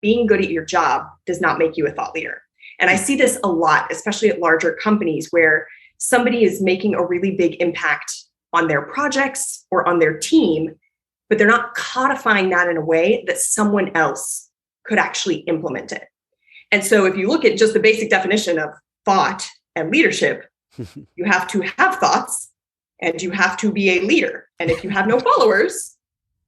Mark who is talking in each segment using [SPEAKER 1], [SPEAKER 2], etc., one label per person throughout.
[SPEAKER 1] being good at your job does not make you a thought leader. And I see this a lot, especially at larger companies where somebody is making a really big impact on their projects or on their team, but they're not codifying that in a way that someone else could actually implement it. And so if you look at just the basic definition of thought and leadership, you have to have thoughts and you have to be a leader. And if you have no followers,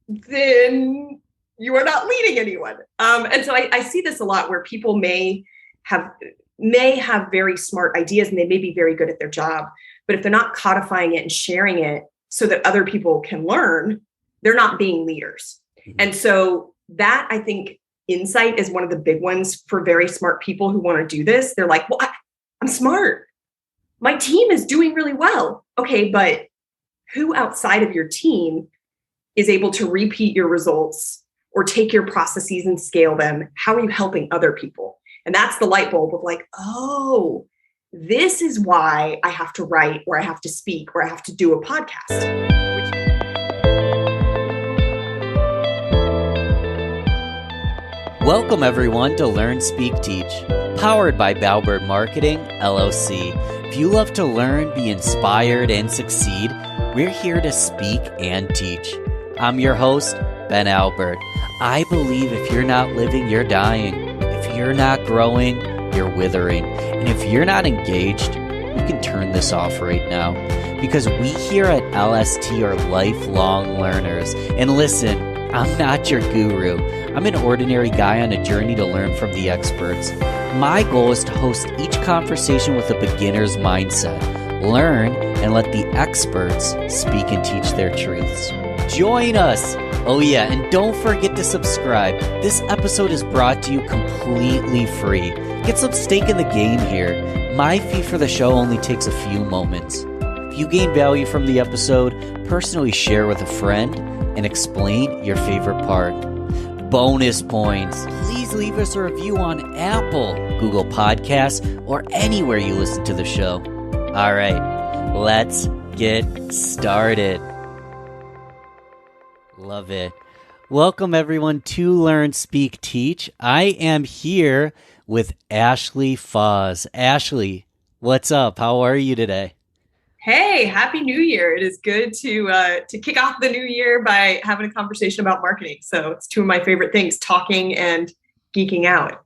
[SPEAKER 1] then you are not leading anyone. And so I see this a lot where people may have very smart ideas and they may be very good at their job, but if they're not codifying it and sharing it so that other people can learn, they're not being leaders. And so that, I think, insight is one of the big ones for very smart people who want to do this. They're like, well, I'm smart. My team is doing really well. Okay, but who outside of your team is able to repeat your results or take your processes and scale them? How are you helping other people? And that's the light bulb of like, oh, this is why I have to write or I have to speak or I have to do a podcast.
[SPEAKER 2] Welcome everyone to Learn, Speak, Teach, powered by Balbert Marketing, LLC. If you love to learn, be inspired, and succeed, we're here to speak and teach. I'm your host, Ben Albert. I believe if you're not living, you're dying. If you're not growing, you're withering. And if you're not engaged, you can turn this off right now. Because we here at LST are lifelong learners. And listen, I'm not your guru. I'm an ordinary guy on a journey to learn from the experts. My goal is to host each conversation with a beginner's mindset. Learn and let the experts speak and teach their truths. Join us! Oh yeah, and don't forget to subscribe. This episode is brought to you completely free. Get some stake in the game here. My fee for the show only takes a few moments. If you gain value from the episode, personally share with a friend and explain your favorite part. Bonus points. Please leave us a review on Apple, Google Podcasts, or anywhere you listen to the show. All right, let's get started. Love it. Welcome everyone to Learn, Speak, Teach. I am here with Ashley Faus. Ashley, what's up? How are you today?
[SPEAKER 1] Hey, Happy New Year. It is good to kick off the new year by having a conversation about marketing. So it's two of my favorite things, talking and geeking out.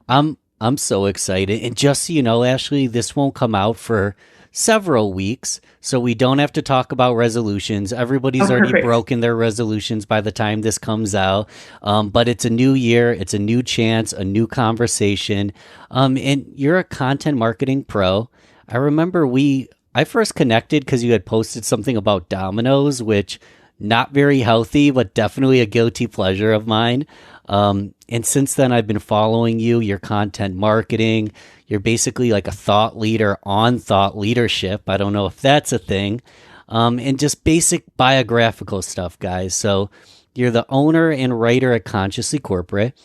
[SPEAKER 2] I'm so excited. And just so you know, Ashley, this won't come out for several weeks, so we don't have to talk about resolutions. Everybody's already broken their resolutions by the time this comes out. But it's a new year. It's a new chance, a new conversation. And you're a content marketing pro. I remember I first connected because you had posted something about Domino's, which not very healthy, but definitely a guilty pleasure of mine. And since then, I've been following you, your content marketing. You're basically like a thought leader on thought leadership. I don't know if that's a thing. And just basic biographical stuff, guys. So you're the owner and writer at Consciously Corporate.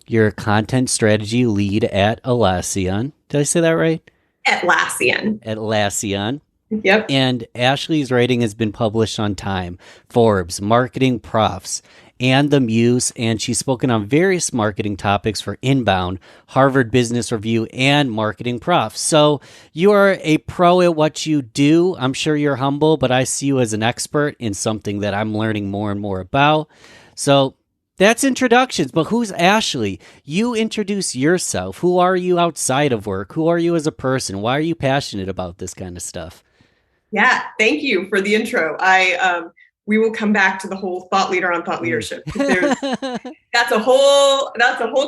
[SPEAKER 2] You're a content strategy lead at Atlassian. Did I say that right? Atlassian.
[SPEAKER 1] Yep.
[SPEAKER 2] And Ashley's writing has been published on Time, Forbes, Marketing Profs, and The Muse, and she's spoken on various marketing topics for Inbound, Harvard Business Review, and Marketing Profs. So you are a pro at what you do. I'm sure you're humble, but I see you as an expert in something that I'm learning more and more about. So that's introductions, but who's Ashley? You introduce yourself. Who are you outside of work? Who are you as a person? Why are you passionate about this kind of stuff?
[SPEAKER 1] Yeah, thank you for the intro. We will come back to the whole thought leader on thought leadership. That's a whole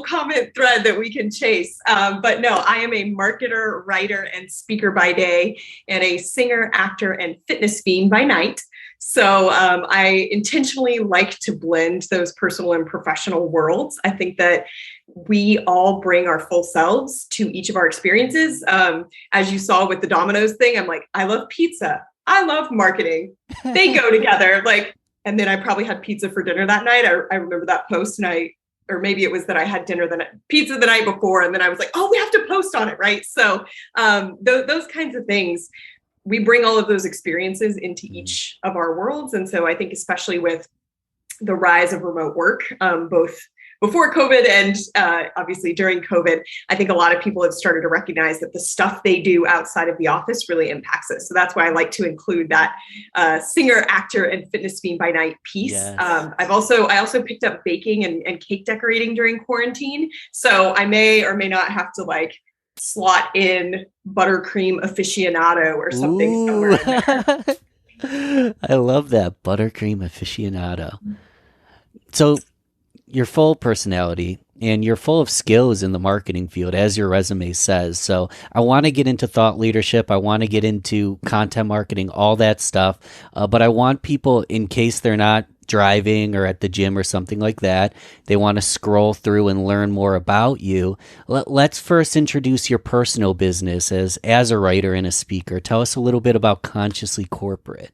[SPEAKER 1] comment thread that we can chase. But no, I am a marketer, writer, and speaker by day, and a singer, actor, and fitness fiend by night. So I intentionally like to blend those personal and professional worlds. I think that we all bring our full selves to each of our experiences. As you saw with the Domino's thing, I'm like, I love pizza. I love marketing. They go together. And then I probably had pizza for dinner that night. I remember that post, or maybe it was that I had pizza the night before, and then I was like, oh, we have to post on it, right? So those kinds of things, we bring all of those experiences into each of our worlds. And so I think especially with the rise of remote work, both before COVID and obviously during COVID, I think a lot of people have started to recognize that the stuff they do outside of the office really impacts us. So that's why I like to include that singer, actor, and fitness fiend by night piece.
[SPEAKER 2] Yes.
[SPEAKER 1] I also picked up baking and cake decorating during quarantine. So I may or may not have to like slot in buttercream aficionado or something somewhere in there.
[SPEAKER 2] I love that, buttercream aficionado. So you're full of personality and you're full of skills in the marketing field, as your resume says. So I want to get into thought leadership. I want to get into content marketing, all that stuff. But I want people, in case they're not driving or at the gym or something like that, they want to scroll through and learn more about you. Let's first introduce your personal business as a writer and a speaker. Tell us a little bit about Consciously Corporate.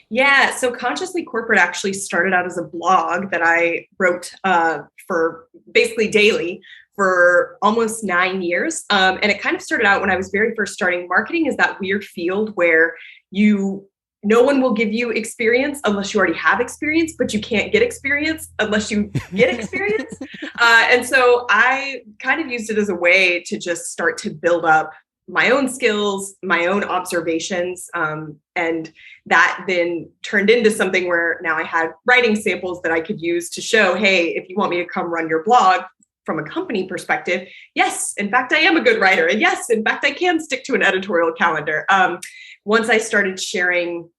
[SPEAKER 1] Yeah, so Consciously Corporate actually started out as a blog that I wrote for basically daily for almost 9 years. And it kind of started out when I was very first starting. Marketing is that weird field where no one will give you experience unless you already have experience, but you can't get experience unless you get experience. And so I kind of used it as a way to just start to build up my own skills, my own observations. And that then turned into something where now I had writing samples that I could use to show, hey, if you want me to come run your blog from a company perspective, yes, in fact, I am a good writer. And yes, in fact, I can stick to an editorial calendar. Once I started sharing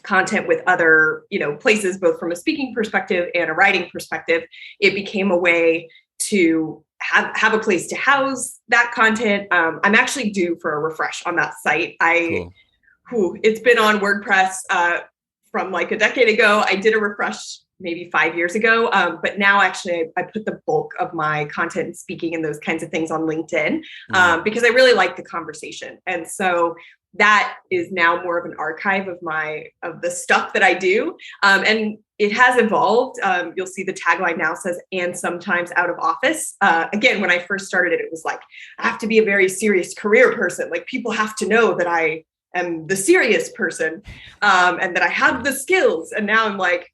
[SPEAKER 1] content with other, places, both from a speaking perspective and a writing perspective, it became a way to have a place to house that content. I'm actually due for a refresh on that site. It's been on WordPress from like a decade ago. I did a refresh maybe 5 years ago, but now actually I put the bulk of my content and speaking and those kinds of things on LinkedIn because I really like the conversation. And so that is now more of an archive of the stuff that I do. And it has evolved. You'll see the tagline now says, and sometimes out of office. Again, when I first started it was like, I have to be a very serious career person. Like people have to know that I am the serious person and that I have the skills. And now I'm like,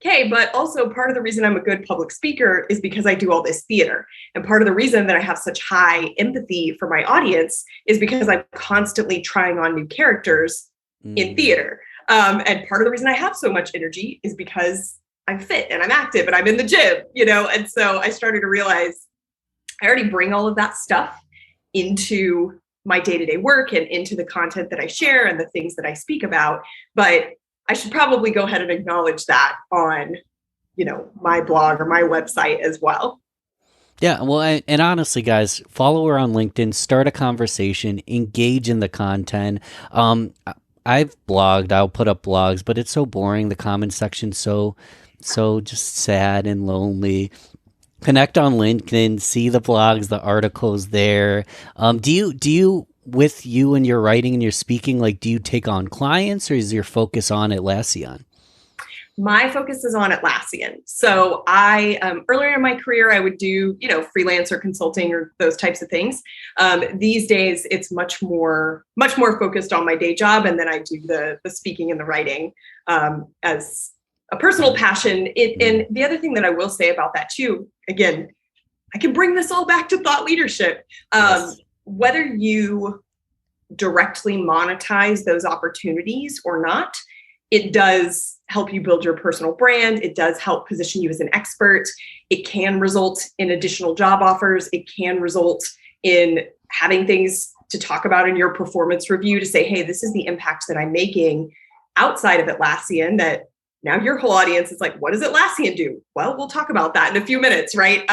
[SPEAKER 1] okay, but also part of the reason I'm a good public speaker is because I do all this theater. And part of the reason that I have such high empathy for my audience is because I'm constantly trying on new characters in theater. And part of the reason I have so much energy is because I'm fit and I'm active and I'm in the gym, And so I started to realize I already bring all of that stuff into my day-to-day work and into the content that I share and the things that I speak about. But I should probably go ahead and acknowledge that on, my blog or my website as well.
[SPEAKER 2] Yeah, well, and honestly, guys, follow her on LinkedIn, start a conversation, engage in the content. I've blogged, I'll put up blogs, but it's so boring. The comment section's so just sad and lonely. Connect on LinkedIn, see the blogs, the articles there. Do you with you and your writing and your speaking, like, do you take on clients or is your focus on Atlassian?
[SPEAKER 1] My focus is on Atlassian. So I, earlier in my career, I would do, freelance or consulting or those types of things. These days, it's much more focused on my day job. And then I do the speaking and the writing as a personal passion. And the other thing that I will say about that too, again, I can bring this all back to thought leadership. Yes. Whether you directly monetize those opportunities or not, it does help you build your personal brand. It does help position you as an expert. It can result in additional job offers. It can result in having things to talk about in your performance review to say, hey, this is the impact that I'm making outside of Atlassian that now your whole audience is like, what does Atlassian do? Well, we'll talk about that in a few minutes, right?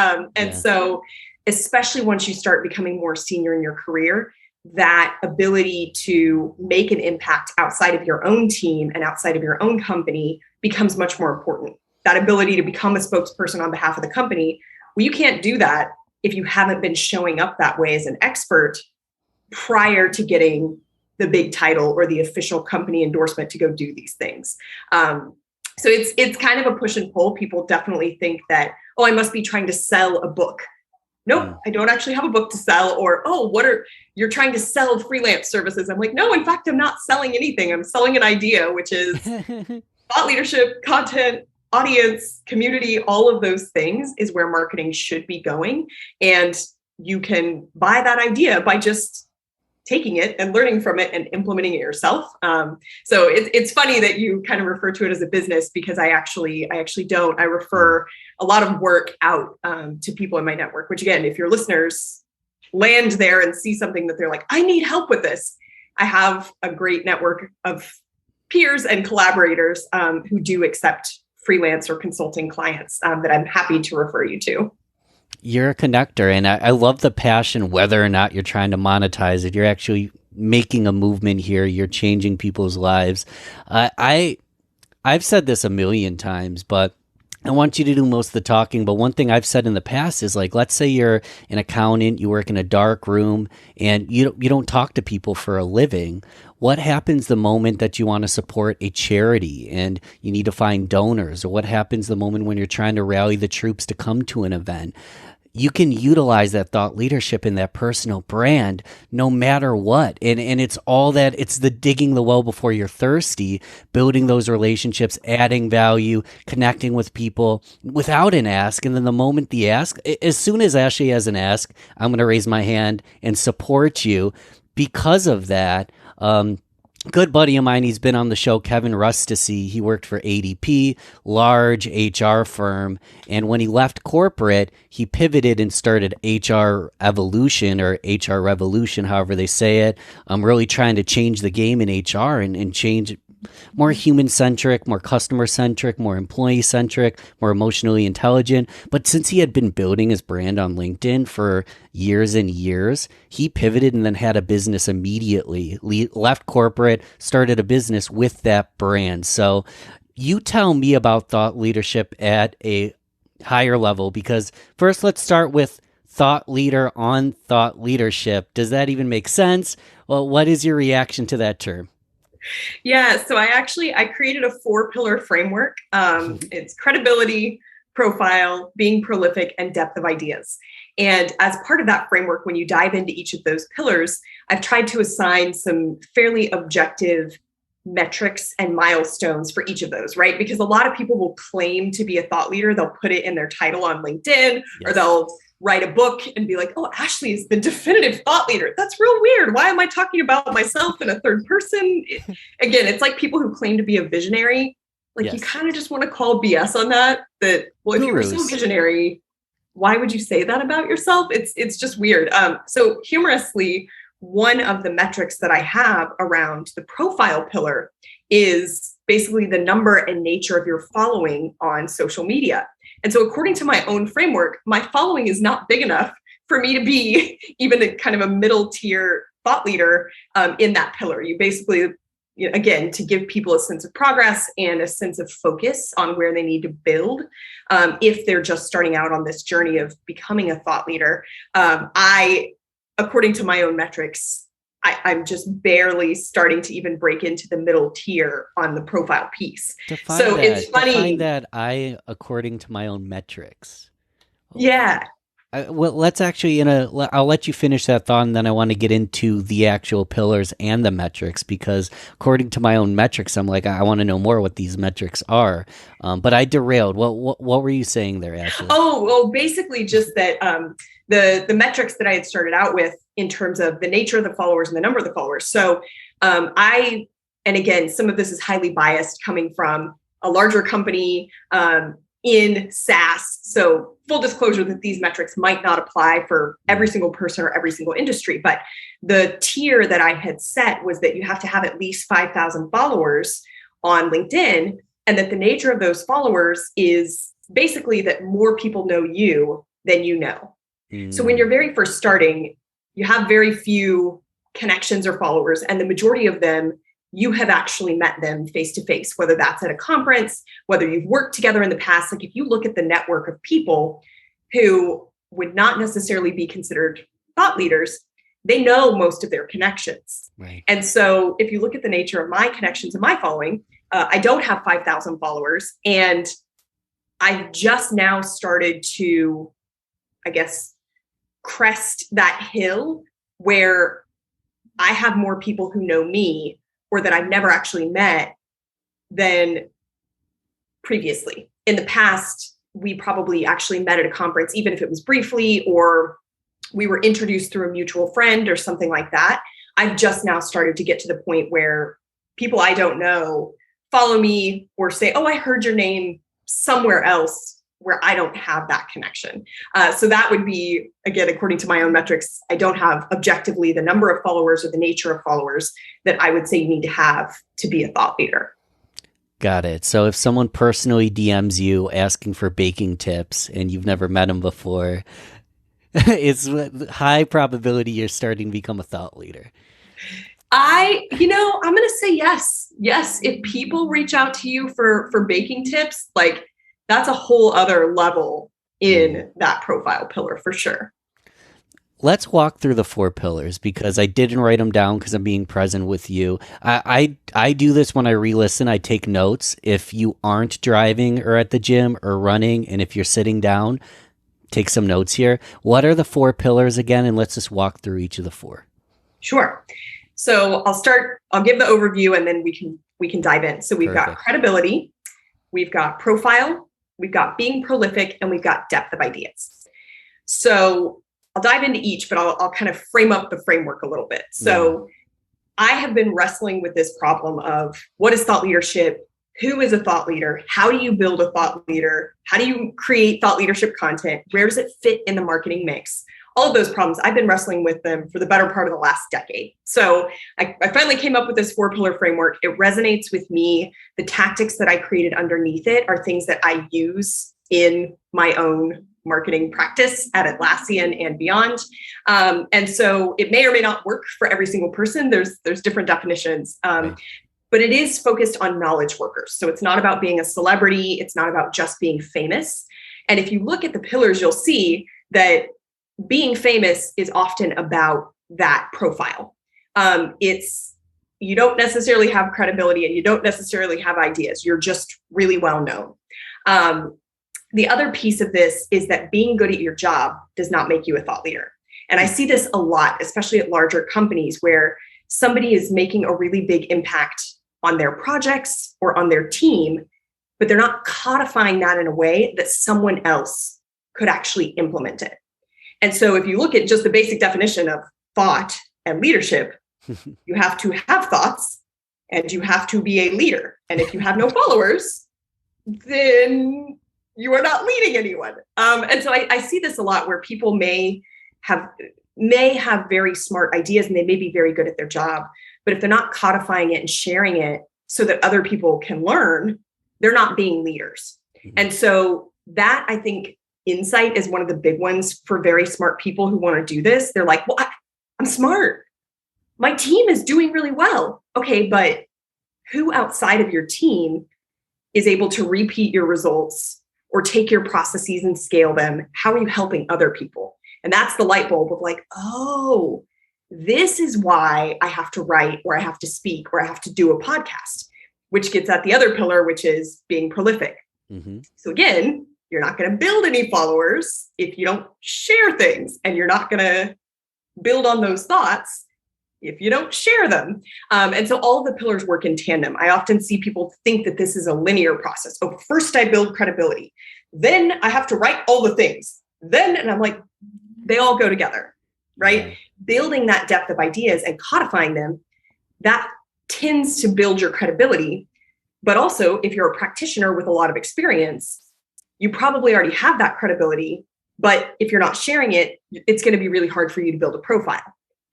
[SPEAKER 1] So especially once you start becoming more senior in your career, that ability to make an impact outside of your own team and outside of your own company becomes much more important. That ability to become a spokesperson on behalf of the company, well, you can't do that if you haven't been showing up that way as an expert prior to getting the big title or the official company endorsement to go do these things. So it's kind of a push and pull. People definitely think that, oh, I must be trying to sell a book. Nope, I don't actually have a book to sell. Or, oh, you're trying to sell freelance services. I'm like, no, in fact, I'm not selling anything. I'm selling an idea, which is thought leadership, content, audience, community, all of those things is where marketing should be going. And you can buy that idea by just taking it and learning from it and implementing it yourself. So it's funny that you kind of refer to it as a business, because I actually don't. I refer a lot of work out to people in my network, which again, if your listeners land there and see something that they're like, I need help with this, I have a great network of peers and collaborators who do accept freelance or consulting clients that I'm happy to refer you to.
[SPEAKER 2] You're a connector, and I love the passion, whether or not you're trying to monetize it. You're actually making a movement here. You're changing people's lives. I've said this a million times, but I want you to do most of the talking. But one thing I've said in the past is, like, let's say you're an accountant, you work in a dark room, and you don't talk to people for a living. What happens the moment that you want to support a charity and you need to find donors? Or what happens the moment when you're trying to rally the troops to come to an event? You can utilize that thought leadership and that personal brand no matter what. And it's all that, it's the digging the well before you're thirsty, building those relationships, adding value, connecting with people without an ask. And then the moment the ask, as soon as Ashley has an ask, I'm going to raise my hand and support you because of that. Good buddy of mine, he's been on the show, Kevin Rustici. He worked for ADP, large HR firm. And when he left corporate, he pivoted and started HR Evolution, or HR Revolution, however they say it. I'm really trying to change the game in HR and change more human-centric, more customer-centric, more employee-centric, more emotionally intelligent. But since he had been building his brand on LinkedIn for years and years, he pivoted and then had a business immediately, left corporate, started a business with that brand. So you tell me about thought leadership at a higher level, because first let's start with thought leader on thought leadership. Does that even make sense? Well, what is your reaction to that term?
[SPEAKER 1] Yeah, so I created a 4-pillar framework. It's credibility, profile, being prolific, and depth of ideas. And as part of that framework, when you dive into each of those pillars, I've tried to assign some fairly objective metrics and milestones for each of those, right? Because a lot of people will claim to be a thought leader. They'll put it in their title on LinkedIn, or they'll write a book and be like, oh, Ashley is the definitive thought leader. That's real weird. Why am I talking about myself in a third person? Again, it's like people who claim to be a visionary. Like, you kind of just want to call BS on that, well, if you were so visionary, why would you say that about yourself? It's just weird. So humorously, one of the metrics that I have around the profile pillar is basically the number and nature of your following on social media. And so according to my own framework, my following is not big enough for me to be even a kind of a middle tier thought leader in that pillar. You basically, again, to give people a sense of progress and a sense of focus on where they need to build, if they're just starting out on this journey of becoming a thought leader. According to my own metrics, I'm just barely starting to even break into the middle tier on the profile piece. It's funny.
[SPEAKER 2] Define that according to my own metrics.
[SPEAKER 1] Yeah.
[SPEAKER 2] Well, let's actually, I'll let you finish that thought, and then I want to get into the actual pillars and the metrics, because according to my own metrics, I'm like, I want to know more what these metrics are. But I derailed. What were you saying there, Ashley?
[SPEAKER 1] Oh, well, basically just that the metrics that I had started out with in terms of the nature of the followers and the number of the followers. So and again, some of this is highly biased coming from a larger company in SaaS. So full disclosure that these metrics might not apply for every single person or every single industry. But the tier that I had set was that you have to have at least 5,000 followers on LinkedIn, and that the nature of those followers is basically that more people know you than you know. So when you're very first starting, you have very few connections or followers, and the majority of them, you have actually met them face to face, whether that's at a conference, whether you've worked together in the past. Like, if you look at the network of people who would not necessarily be considered thought leaders, they know most of their connections.
[SPEAKER 2] Right.
[SPEAKER 1] And so if you look at the nature of my connections and my following, I don't have 5,000 followers. And I've just now started to, I guess, crest that hill where I have more people who know me or that I've never actually met than previously. in the past, we probably actually met at a conference, even if it was briefly, or we were introduced through a mutual friend or something like that. I've just now started to get to the point where people I don't know follow me or say, oh, I heard your name somewhere else where I don't have that connection. So that would be, again, according to my own metrics, I don't have objectively the number of followers or the nature of followers that I would say you need to have to be a thought leader.
[SPEAKER 2] Got it. So if someone personally DMs you asking for baking tips and you've never met them before, it's high probability you're starting to become a thought leader.
[SPEAKER 1] I'm going to say yes. Yes. If people reach out to you for baking tips, like that's a whole other level in that profile pillar for sure.
[SPEAKER 2] Let's walk through the 4 pillars because I didn't write them down because I'm being present with you. I do this when I re-listen. I take notes. If you aren't driving or at the gym or running, and if you're sitting down, take some notes here. What are the 4 pillars again? And let's just walk through each of the 4.
[SPEAKER 1] Sure. So I'll give the overview and then we can dive in. So we've got credibility, we've got profile, we've got being prolific, and we've got depth of ideas. So I'll dive into each, but I'll kind of frame up the framework a little bit. So I have been wrestling with this problem of what is thought leadership? Who is a thought leader? How do you build a thought leader? How do you create thought leadership content? Where does it fit in the marketing mix? All of those problems, I've been wrestling with them for the better part of the last decade. So I finally came up with this 4-pillar framework. It resonates with me. The tactics that I created underneath it are things that I use in my own marketing practice at Atlassian and beyond. And so it may or may not work for every single person. There's different definitions. But it is focused on knowledge workers. So it's not about being a celebrity. It's not about just being famous. And if you look at the pillars, you'll see that being famous is often about that profile. You don't necessarily have credibility and you don't necessarily have ideas. You're just really well known. The other piece of this is that being good at your job does not make you a thought leader. And I see this a lot, especially at larger companies where somebody is making a really big impact on their projects or on their team, but they're not codifying that in a way that someone else could actually implement it. And so if you look at just the basic definition of thought and leadership, you have to have thoughts and you have to be a leader. And if you have no followers, then you are not leading anyone. And so I see this a lot where people may have very smart ideas and they may be very good at their job, but if they're not codifying it and sharing it so that other people can learn, they're not being leaders. And so that, I think, insight is one of the big ones for very smart people who want to do this. They're like, well, I'm smart. My team is doing really well. Okay, but who outside of your team is able to repeat your results or take your processes and scale them? How are you helping other people? And that's the light bulb of like, oh, this is why I have to write or I have to speak or I have to do a podcast, which gets at the other pillar, which is being prolific. So again, you're not going to build any followers if you don't share things, and you're not going to build on those thoughts if you don't share them. And so all of the pillars work in tandem. I often see people think that this is a linear process. Oh, first I build credibility, then I have to write all the things. And I'm like, they all go together, right? Building that depth of ideas and codifying them, that tends to build your credibility. But also, if you're a practitioner with a lot of experience, you probably already have that credibility. But if you're not sharing it, it's going to be really hard for you to build a profile.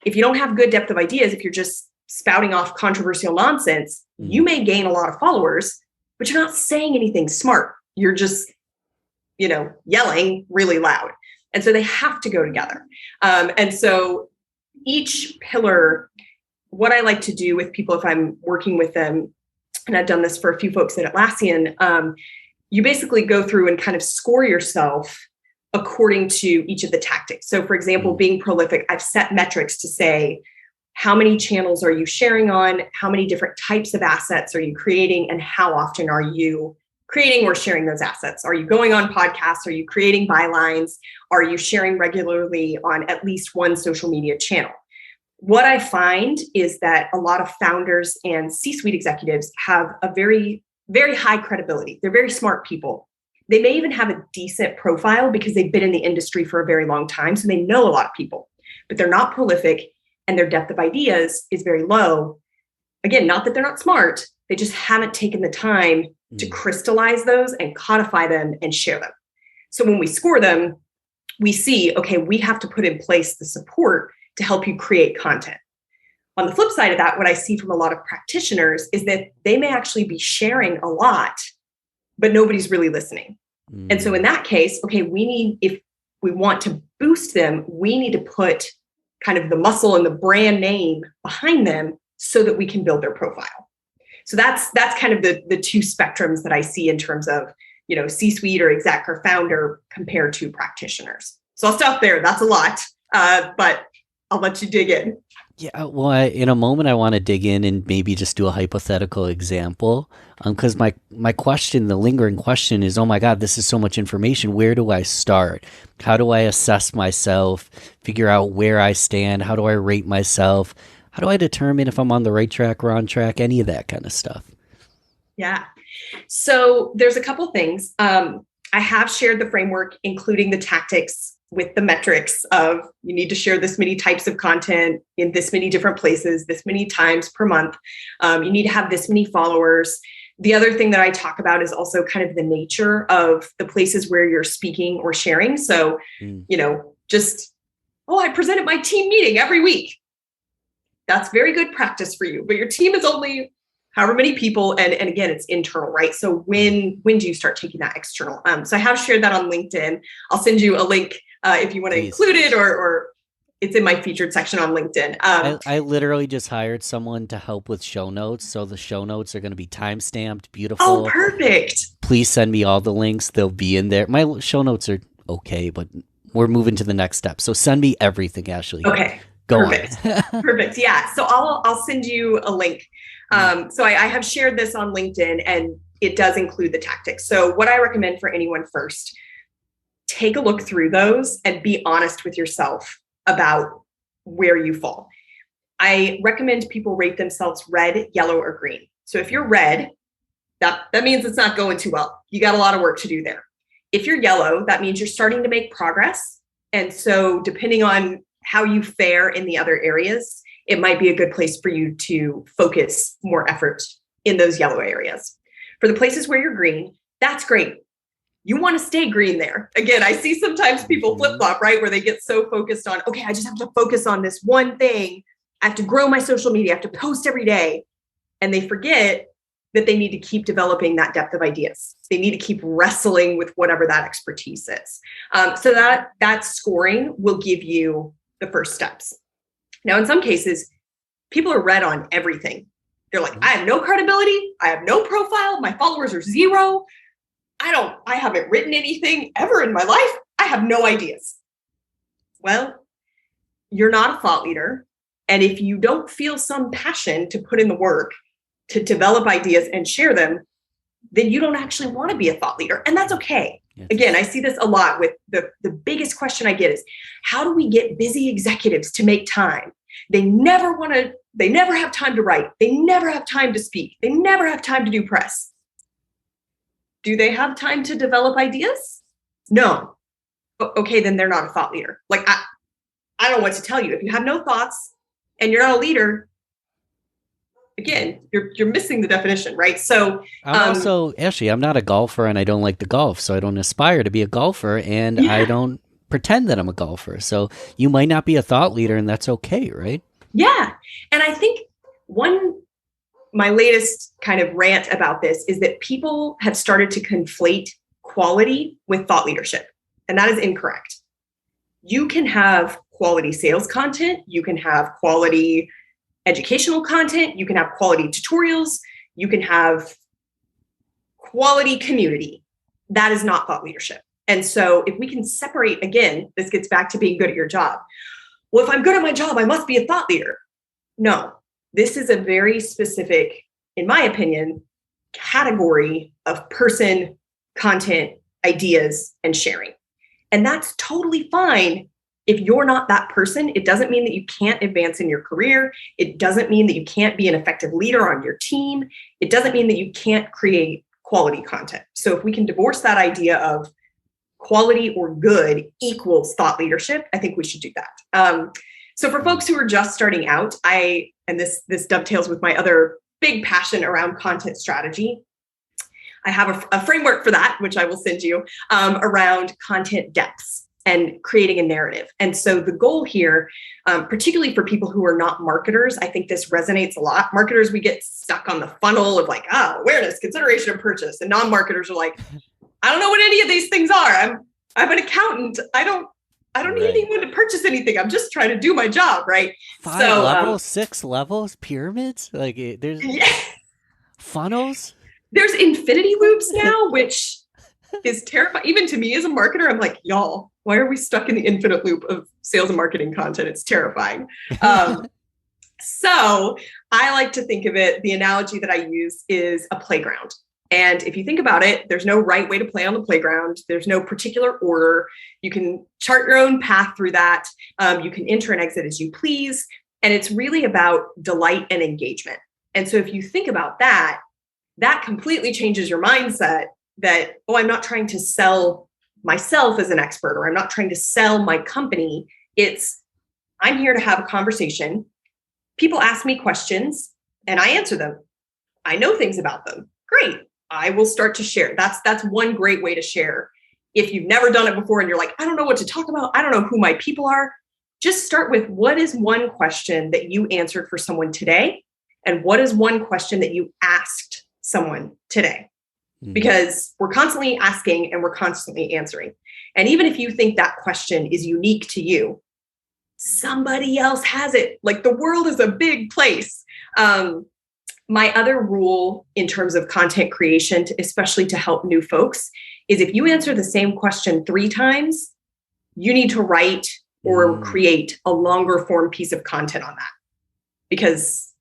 [SPEAKER 1] If you don't have good depth of ideas, if you're just spouting off controversial nonsense, you may gain a lot of followers, but you're not saying anything smart. You're just, yelling really loud. And so they have to go together. And so each pillar, what I like to do with people, if I'm working with them, and I've done this for a few folks at Atlassian, you basically go through and kind of score yourself according to each of the tactics. So for example, being prolific, I've set metrics to say, how many channels are you sharing on? How many different types of assets are you creating? And how often are you creating or sharing those assets? Are you going on podcasts? Are you creating bylines? Are you sharing regularly on at least one social media channel? What I find is that a lot of founders and C-suite executives have a very, very high credibility. They're very smart people. They may even have a decent profile because they've been in the industry for a very long time. So they know a lot of people, but they're not prolific and their depth of ideas is very low. Again, not that they're not smart. They just haven't taken the time to crystallize those and codify them and share them. So when we score them, we see, okay, we have to put in place the support to help you create content. On the flip side of that, what I see from a lot of practitioners is that they may actually be sharing a lot, but nobody's really listening. And so in that case, okay, if we want to boost them, we need to put kind of the muscle and the brand name behind them so that we can build their profile. So that's kind of the two spectrums that I see in terms of, C-suite or exec or founder compared to practitioners. So I'll stop there. That's a lot, but I'll let you dig in.
[SPEAKER 2] Yeah, well, in a moment, I want to dig in and maybe just do a hypothetical example. Because my question, the lingering question is, oh my God, this is so much information. Where do I start? How do I assess myself, figure out where I stand? How do I rate myself? How do I determine if I'm on the right track, wrong track, any of that kind of stuff?
[SPEAKER 1] Yeah. So there's a couple things. I have shared the framework, including the tactics with the metrics of you need to share this many types of content in this many different places, this many times per month. You need to have this many followers. The other thing that I talk about is also kind of the nature of the places where you're speaking or sharing. So, I present at my team meeting every week. That's very good practice for you, but your team is only however many people. And again, it's internal, right? So when do you start taking that external? So I have shared that on LinkedIn. I'll send you a link if you want to include it, or it's in my featured section on LinkedIn.
[SPEAKER 2] I literally just hired someone to help with show notes. So the show notes are going to be time-stamped, beautiful.
[SPEAKER 1] Oh, perfect.
[SPEAKER 2] Please send me all the links. They'll be in there. My show notes are okay, but we're moving to the next step. So send me everything, Ashely.
[SPEAKER 1] Okay.
[SPEAKER 2] Go
[SPEAKER 1] Perfect.
[SPEAKER 2] on.
[SPEAKER 1] Perfect. Yeah. So I'll send you a link. So I have shared this on LinkedIn and it does include the tactics. So what I recommend for anyone first, take a look through those and be honest with yourself about where you fall. I recommend people rate themselves red, yellow, or green. So if you're red, that means it's not going too well. You got a lot of work to do there. If you're yellow, that means you're starting to make progress. And so depending on how you fare in the other areas, it might be a good place for you to focus more effort in those yellow areas. For the places where you're green, that's great. You want to stay green there. Again, I see sometimes people flip-flop, right? Where they get so focused on, okay, I just have to focus on this one thing. I have to grow my social media. I have to post every day. And they forget that they need to keep developing that depth of ideas. They need to keep wrestling with whatever that expertise is. So that scoring will give you the first steps. Now, in some cases, people are red on everything. They're like, I have no credibility. I have no profile. My followers are 0. I haven't written anything ever in my life. I have no ideas. Well, you're not a thought leader. And if you don't feel some passion to put in the work to develop ideas and share them, then you don't actually want to be a thought leader. And that's okay. Yes. Again, I see this a lot with the biggest question I get is, how do we get busy executives to make time? They never have time to write. They never have time to speak. They never have time to do press. Do they have time to develop ideas? No. Okay, then they're not a thought leader. Like, I don't know what to tell you. If you have no thoughts and you're not a leader, again, you're missing the definition, right? So
[SPEAKER 2] I'm also, Ashley, I'm not a golfer and I don't like to golf, so I don't aspire to be a golfer and I don't pretend that I'm a golfer. So you might not be a thought leader and that's okay, right?
[SPEAKER 1] Yeah. And I think my latest kind of rant about this is that people have started to conflate quality with thought leadership. And that is incorrect. You can have quality sales content. You can have quality educational content. You can have quality tutorials. You can have quality community. That is not thought leadership. And so if we can separate, again, this gets back to being good at your job. Well, if I'm good at my job, I must be a thought leader. No, this is a very specific, in my opinion, category of person, content, ideas, and sharing. And that's totally fine. If you're not that person, it doesn't mean that you can't advance in your career. It doesn't mean that you can't be an effective leader on your team. It doesn't mean that you can't create quality content. So if we can divorce that idea of quality or good equals thought leadership, I think we should do that. So for folks who are just starting out, and this dovetails with my other big passion around content strategy, I have a framework for that, which I will send you, around content depths and creating a narrative. And so the goal here, particularly for people who are not marketers, I think this resonates a lot. Marketers, we get stuck on the funnel of like, awareness, consideration, and purchase. And non-marketers are like, I don't know what any of these things are. I'm an accountant. I don't need anyone to purchase anything. I'm just trying to do my job, right?
[SPEAKER 2] 5 levels, 6 levels, pyramids, like there's funnels. There's
[SPEAKER 1] infinity loops now, which is terrifying. Even to me as a marketer, I'm like, y'all, why are we stuck in the infinite loop of sales and marketing content? It's terrifying. So I like to think of it, the analogy that I use is a playground. And if you think about it, there's no right way to play on the playground. There's no particular order. You can chart your own path through that. You can enter and exit as you please. And it's really about delight and engagement. And so if you think about that, that completely changes your mindset that, I'm not trying to sell myself as an expert, or I'm not trying to sell my company. It's, I'm here to have a conversation. People ask me questions and I answer them. I know things about them. Great. I will start to share. That's one great way to share. If you've never done it before and you're like, I don't know what to talk about, I don't know who my people are, just start with, what is one question that you answered for someone today? And what is one question that you asked someone today? Because we're constantly asking and we're constantly answering. And even if you think that question is unique to you, somebody else has it. Like, the world is a big place. My other rule in terms of content creation, especially to help new folks, is if you answer the same question 3 times, you need to write or create a longer form piece of content on that. Because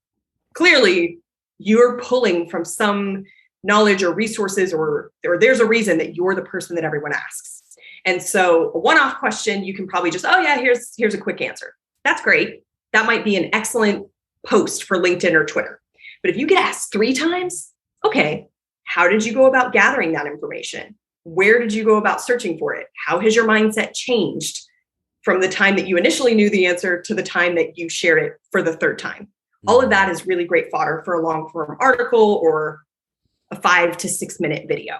[SPEAKER 1] clearly you're pulling from some knowledge or resources, or there's a reason that you're the person that everyone asks. And so a one-off question, you can probably just, here's a quick answer. That's great. That might be an excellent post for LinkedIn or Twitter. But if you get asked 3 times, okay, how did you go about gathering that information? Where did you go about searching for it? How has your mindset changed from the time that you initially knew the answer to the time that you shared it for the 3rd time? All of that is really great fodder for a long form article or a 5 to 6 minute video.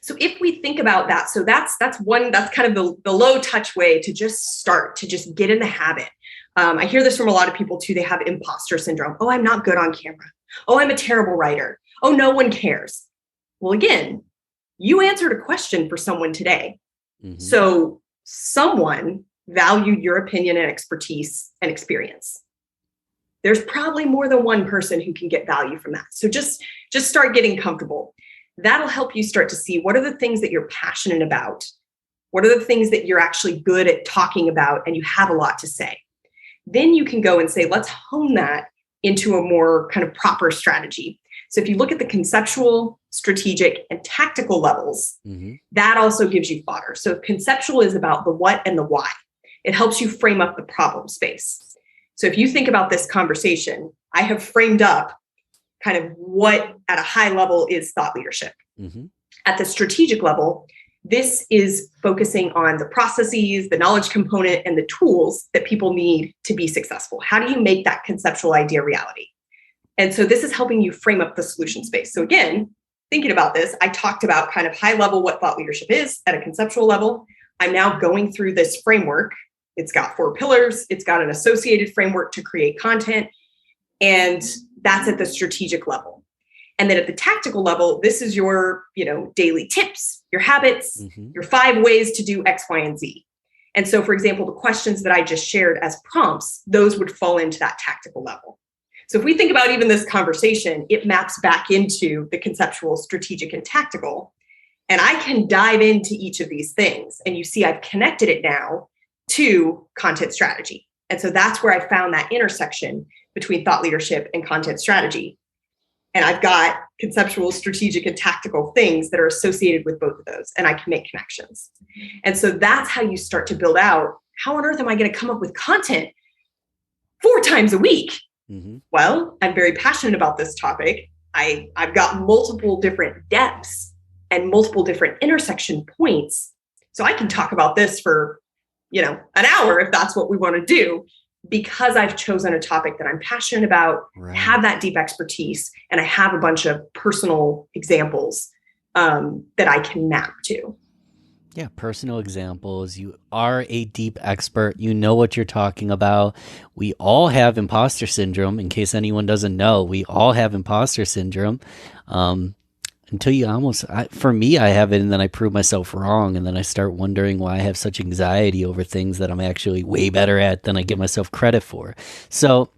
[SPEAKER 1] So if we think about that, so that's kind of the low touch way to just start, to just get in the habit. I hear this from a lot of people too. They have imposter syndrome. Oh, I'm not good on camera. Oh, I'm a terrible writer. Oh, no one cares. Well, again, you answered a question for someone today. So someone valued your opinion and expertise and experience. There's probably more than one person who can get value from that. So just start getting comfortable. That'll help you start to see, what are the things that you're passionate about? What are the things that you're actually good at talking about and you have a lot to say? Then you can go and say, let's hone that into a more kind of proper strategy. So if you look at the conceptual, strategic, and tactical levels, that also gives you fodder. So conceptual is about the what and the why. It helps you frame up the problem space. So if you think about this conversation, I have framed up kind of what at a high level is thought leadership. At the strategic level, this is focusing on the processes, the knowledge component, and the tools that people need to be successful. How do you make that conceptual idea reality? And so this is helping you frame up the solution space. So again, thinking about this, I talked about kind of high level what thought leadership is at a conceptual level. I'm now going through this framework. It's got 4 pillars. It's got an associated framework to create content. And that's at the strategic level. And then at the tactical level, this is your, daily tips, your habits, your 5 ways to do X, Y, and Z. And so, for example, the questions that I just shared as prompts, those would fall into that tactical level. So if we think about even this conversation, it maps back into the conceptual, strategic, and tactical. And I can dive into each of these things. And you see, I've connected it now to content strategy. And so that's where I found that intersection between thought leadership and content strategy. And I've got conceptual, strategic, and tactical things that are associated with both of those, and I can make connections. And so that's how you start to build out, how on earth am I going to come up with content 4 times a week? Well, I'm very passionate about this topic. I've got multiple different depths and multiple different intersection points. So I can talk about this for, an hour if that's what we want to do, because I've chosen a topic that I'm passionate about,
[SPEAKER 2] Right.
[SPEAKER 1] have that deep expertise, and I have a bunch of personal examples that I can map to.
[SPEAKER 2] Yeah, personal examples. You are a deep expert. You know what you're talking about. We all have imposter syndrome. In case anyone doesn't know, we all have imposter syndrome. Until you for me, I have it, and then I prove myself wrong, and then I start wondering why I have such anxiety over things that I'm actually way better at than I give myself credit for. So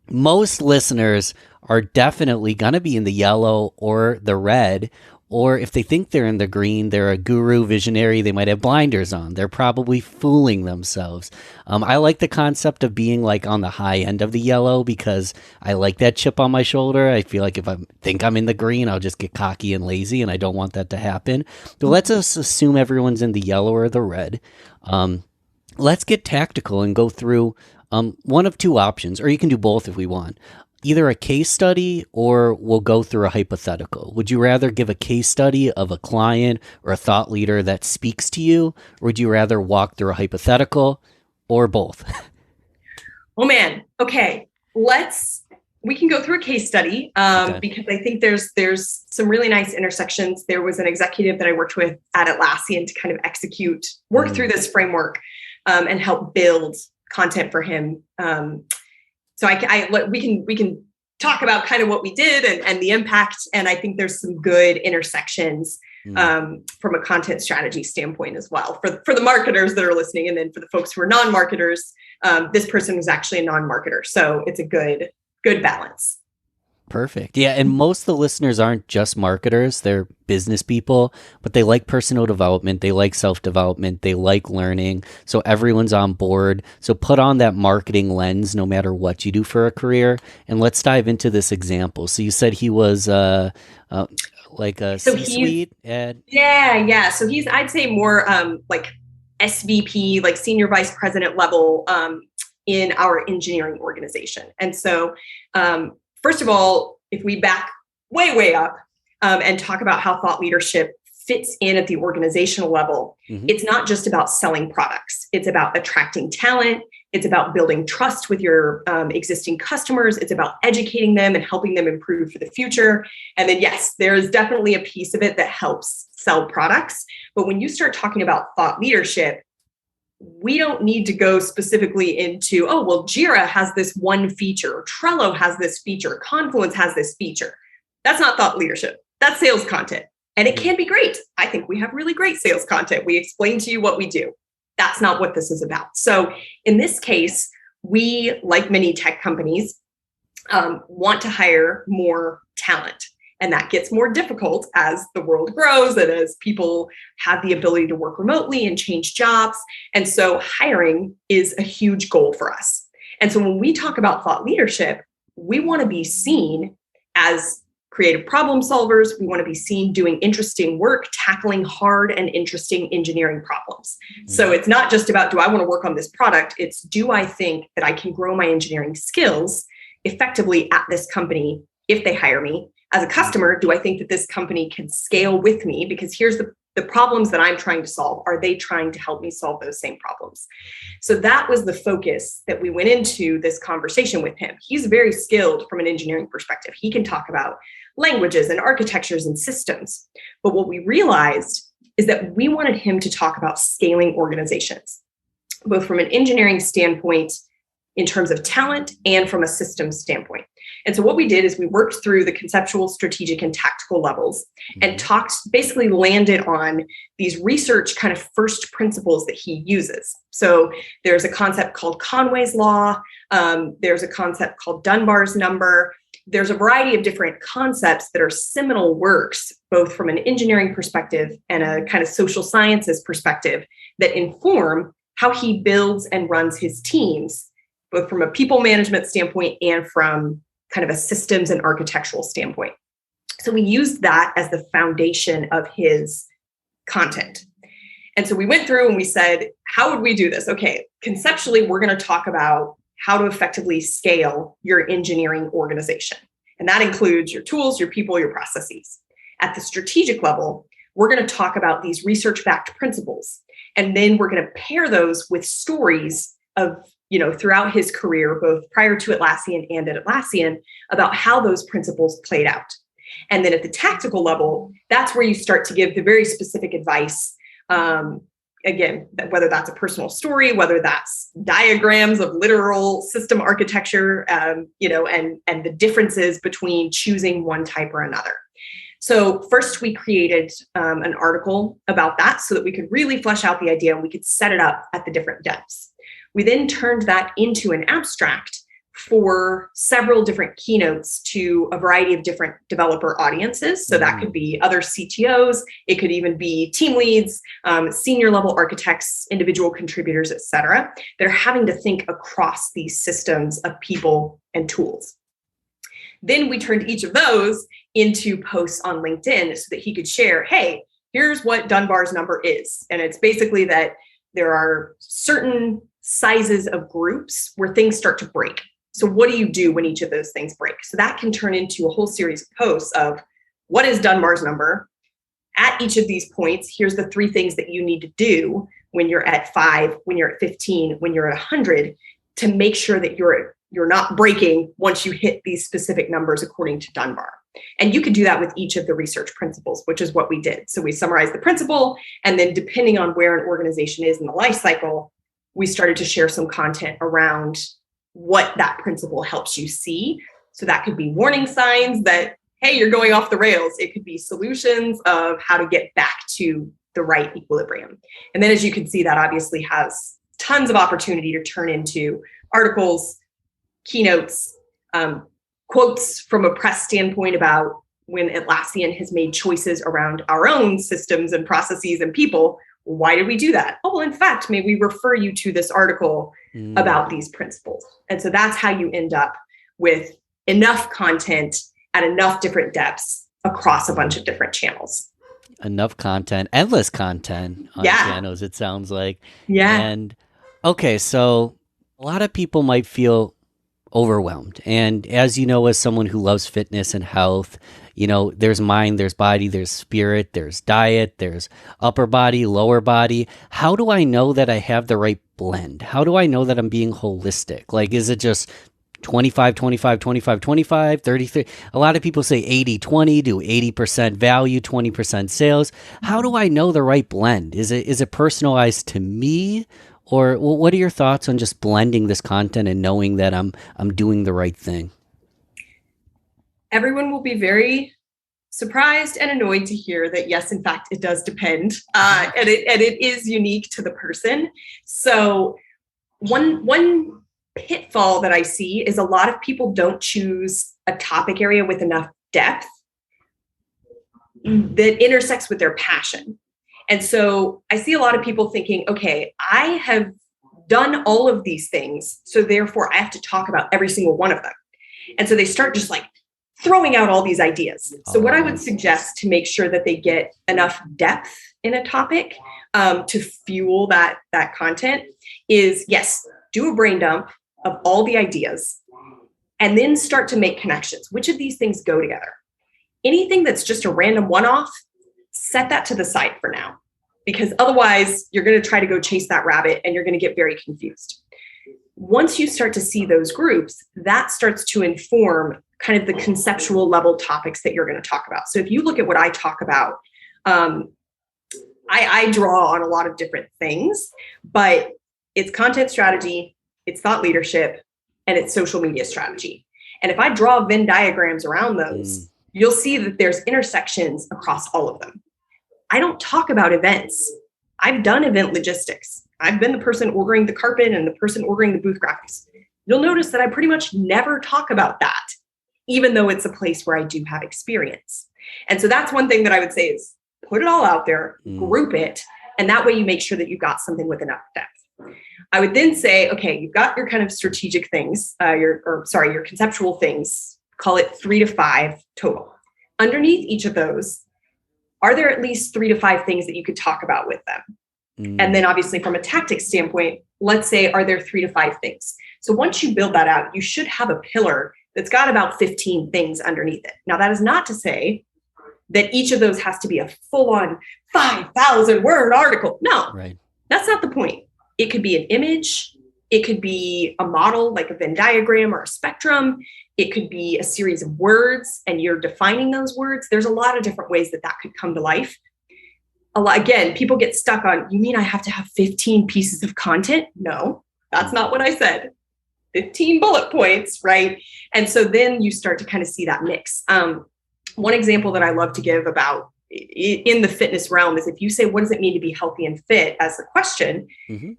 [SPEAKER 2] most listeners are definitely going to be in the yellow or the red. Or if they think they're in the green, they're a guru visionary. They might have blinders on. They're probably fooling themselves. I like the concept of being like on the high end of the yellow because I like that chip on my shoulder. I feel like if I think I'm in the green, I'll just get cocky and lazy, and I don't want that to happen. But let's just assume everyone's in the yellow or the red. Let's get tactical and go through one of two options, or you can do both if we want. Either a case study or we'll go through a hypothetical. Would you rather give a case study of a client or a thought leader that speaks to you, or would you rather walk through a hypothetical, or both?
[SPEAKER 1] Oh man. Okay. We can go through a case study because I think there's some really nice intersections. There was an executive that I worked with at Atlassian to kind of work through this framework and help build content for him. So we can talk about kind of what we did and the impact. And I think there's some good intersections from a content strategy standpoint as well for the marketers that are listening. And then for the folks who are non-marketers, this person was actually a non-marketer. So it's a good balance.
[SPEAKER 2] Perfect. Yeah. And most of the listeners aren't just marketers. They're business people, but they like personal development. They like self-development. They like learning. So everyone's on board. So put on that marketing lens no matter what you do for a career. And let's dive into this example. So you said he was like a C-suite?
[SPEAKER 1] Yeah. So he's, I'd say more like SVP, like senior vice president level in our engineering organization. And so first of all, if we back way up and talk about how thought leadership fits in at the organizational level, it's not just about selling products. It's about attracting talent. It's about building trust with your existing customers. It's about educating them and helping them improve for the future. And then, yes, there is definitely a piece of it that helps sell products. But when you start talking about thought leadership, we don't need to go specifically into, Jira has this one feature, Trello has this feature, Confluence has this feature. That's not thought leadership. That's sales content. And it can be great. I think we have really great sales content. We explain to you what we do. That's not what this is about. So in this case, we, like many tech companies, want to hire more talent. And that gets more difficult as the world grows and as people have the ability to work remotely and change jobs. And so hiring is a huge goal for us. And so when we talk about thought leadership, we want to be seen as creative problem solvers. We want to be seen doing interesting work, tackling hard and interesting engineering problems. So it's not just about, do I want to work on this product? It's, do I think that I can grow my engineering skills effectively at this company if they hire me? As a customer, do I think that this company can scale with me? Because here's the problems that I'm trying to solve. Are they trying to help me solve those same problems? So that was the focus that we went into this conversation with him. He's very skilled from an engineering perspective. He can talk about languages and architectures and systems. But what we realized is that we wanted him to talk about scaling organizations, both from an engineering standpoint in terms of talent and from a systems standpoint. And so what we did is we worked through the conceptual, strategic, and tactical levels and basically landed on these research kind of first principles that he uses. So there's a concept called Conway's Law. There's a concept called Dunbar's number. There's a variety of different concepts that are seminal works, both from an engineering perspective and a kind of social sciences perspective, that inform how he builds and runs his teams, both from a people management standpoint and from kind of a systems and architectural standpoint. So we used that as the foundation of his content. And so we went through and we said, how would we do this? Okay, conceptually, we're going to talk about how to effectively scale your engineering organization. And that includes your tools, your people, your processes. At the strategic level, we're going to talk about these research-backed principles. And then we're going to pair those with stories of, throughout his career, both prior to Atlassian and at Atlassian, about how those principles played out. And then at the tactical level, that's where you start to give the very specific advice. Again, whether that's a personal story, whether that's diagrams of literal system architecture, and the differences between choosing one type or another. So first we created an article about that so that we could really flesh out the idea and we could set it up at the different depths. We then turned that into an abstract for several different keynotes to a variety of different developer audiences. So that could be other CTOs, it could even be team leads, senior level architects, individual contributors, et cetera. They're having to think across these systems of people and tools. Then we turned each of those into posts on LinkedIn so that he could share, hey, here's what Dunbar's number is. And it's basically that there are certain sizes of groups where things start to break. So what do you do when each of those things break? So that can turn into a whole series of posts of what is Dunbar's number? At each of these points, here's the 3 things that you need to do when you're at 5, when you're at 15, when you're at 100, to make sure that you're not breaking once you hit these specific numbers according to Dunbar. And you could do that with each of the research principles, which is what we did. So we summarized the principle, and then depending on where an organization is in the life cycle, we started to share some content around what that principle helps you see. So that could be warning signs that, hey, you're going off the rails. It could be solutions of how to get back to the right equilibrium. And then as you can see, that obviously has tons of opportunity to turn into articles, keynotes, quotes from a press standpoint about when Atlassian has made choices around our own systems and processes and people. Why did we do that? Oh, well, in fact, may we refer you to this article about these principles. And so that's how you end up with enough content at enough different depths across a bunch of different channels.
[SPEAKER 2] Enough content, endless content on channels, it sounds like.
[SPEAKER 1] Yeah.
[SPEAKER 2] And okay, so a lot of people might feel overwhelmed. And as you know, as someone who loves fitness and health, there's mind, there's body, there's spirit, there's diet, there's upper body, lower body. How do I know that I have the right blend? How do I know that I'm being holistic? Like, is it just 25, 25, 25, 25, 33? A lot of people say 80-20, do 80% value, 20% sales. How do I know the right blend? Is it personalized to me? Or what are your thoughts on just blending this content and knowing that I'm doing the right thing?
[SPEAKER 1] Everyone will be very surprised and annoyed to hear that, yes, in fact, it does depend. And it is unique to the person. So one pitfall that I see is a lot of people don't choose a topic area with enough depth that intersects with their passion. And so I see a lot of people thinking, okay, I have done all of these things, so therefore I have to talk about every single one of them. And so they start just like throwing out all these ideas. So what I would suggest to make sure that they get enough depth in a topic to fuel that content is, yes, do a brain dump of all the ideas and then start to make connections. Which of these things go together? Anything that's just a random one-off, set that to the side for now, because otherwise you're going to try to go chase that rabbit and you're going to get very confused. Once you start to see those groups, that starts to inform kind of the conceptual level topics that you're going to talk about. So if you look at what I talk about, I draw on a lot of different things, but it's content strategy, it's thought leadership, and it's social media strategy. And if I draw Venn diagrams around those, you'll see that there's intersections across all of them. I don't talk about events. I've done event logistics. I've been the person ordering the carpet and the person ordering the booth graphics. You'll notice that I pretty much never talk about that, even though it's a place where I do have experience. And so that's one thing that I would say is put it all out there, group it, and that way you make sure that you've got something with enough depth. I would then say, okay, you've got your kind of strategic things, your conceptual things, call it 3 to 5 total. Underneath each of those, are there at least 3 to 5 things that you could talk about with them? And then obviously from a tactics standpoint, let's say, are there 3 to 5 things? So once you build that out, you should have a pillar that's got about 15 things underneath it. Now, that is not to say that each of those has to be a full-on 5,000 word article. No,
[SPEAKER 2] Right.
[SPEAKER 1] That's not the point. It could be an image. It could be a model, like a Venn diagram or a spectrum. It could be a series of words and you're defining those words. There's a lot of different ways that could come to life. Again, people get stuck on, you mean I have to have 15 pieces of content? No, that's not what I said. 15 bullet points, right? And so then you start to kind of see that mix. One example that I love to give about in the fitness realm is if you say, what does it mean to be healthy and fit as a question,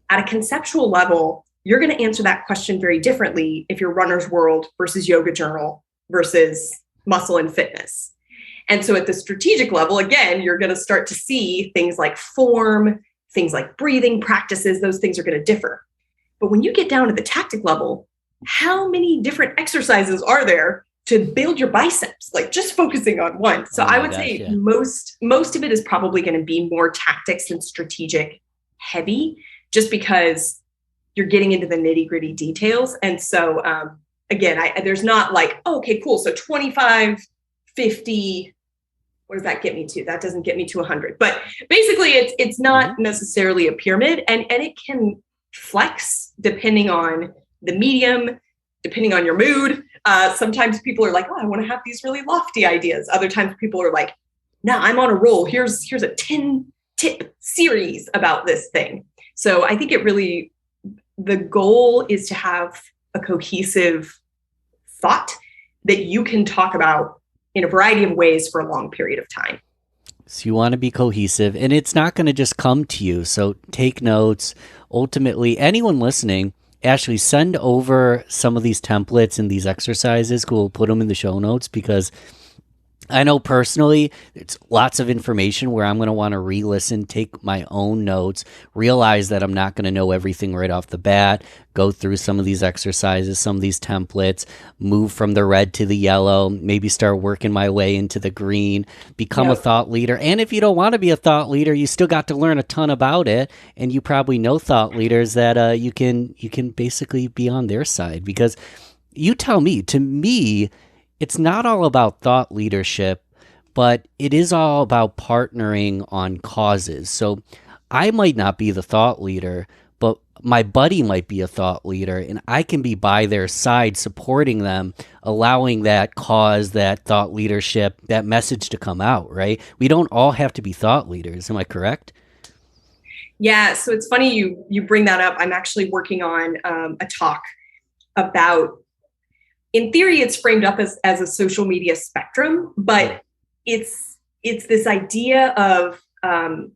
[SPEAKER 1] at a conceptual level, you're going to answer that question very differently if you're Runner's World versus Yoga Journal versus Muscle and Fitness. And so at the strategic level, again, you're going to start to see things like form, things like breathing practices, those things are going to differ. But when you get down to the tactic level, how many different exercises are there to build your biceps, like just focusing on one? So I would say most of it is probably going to be more tactics and strategic heavy, just because you're getting into the nitty gritty details. And so again, there's not like, oh, okay, cool. So 25, 50, what does that get me to? That doesn't get me to 100. But basically it's not necessarily a pyramid, and it can flex depending on the medium, depending on your mood. Sometimes people are like, oh, I want to have these really lofty ideas. Other times people are like, no, I'm on a roll. Here's a 10-tip series about this thing. So I think the goal is to have a cohesive thought that you can talk about in a variety of ways for a long period of time.
[SPEAKER 2] So you want to be cohesive, and it's not going to just come to you. So take notes. Ultimately, anyone listening, Ashley, send over some of these templates and these exercises. We'll put them in the show notes, because I know personally it's lots of information where I'm going to want to re-listen, take my own notes, realize that I'm not going to know everything right off the bat, go through some of these exercises, some of these templates, move from the red to the yellow, maybe start working my way into the green, become a thought leader. And if you don't want to be a thought leader, you still got to learn a ton about it. And you probably know thought leaders that you can basically be on their side, because you tell me, to me, it's not all about thought leadership, but it is all about partnering on causes. So I might not be the thought leader, but my buddy might be a thought leader, and I can be by their side supporting them, allowing that cause, that thought leadership, that message to come out, right? We don't all have to be thought leaders. Am I correct?
[SPEAKER 1] Yeah. So it's funny you bring that up. I'm actually working on a talk about, in theory, it's framed up as a social media spectrum, but it's this idea of kind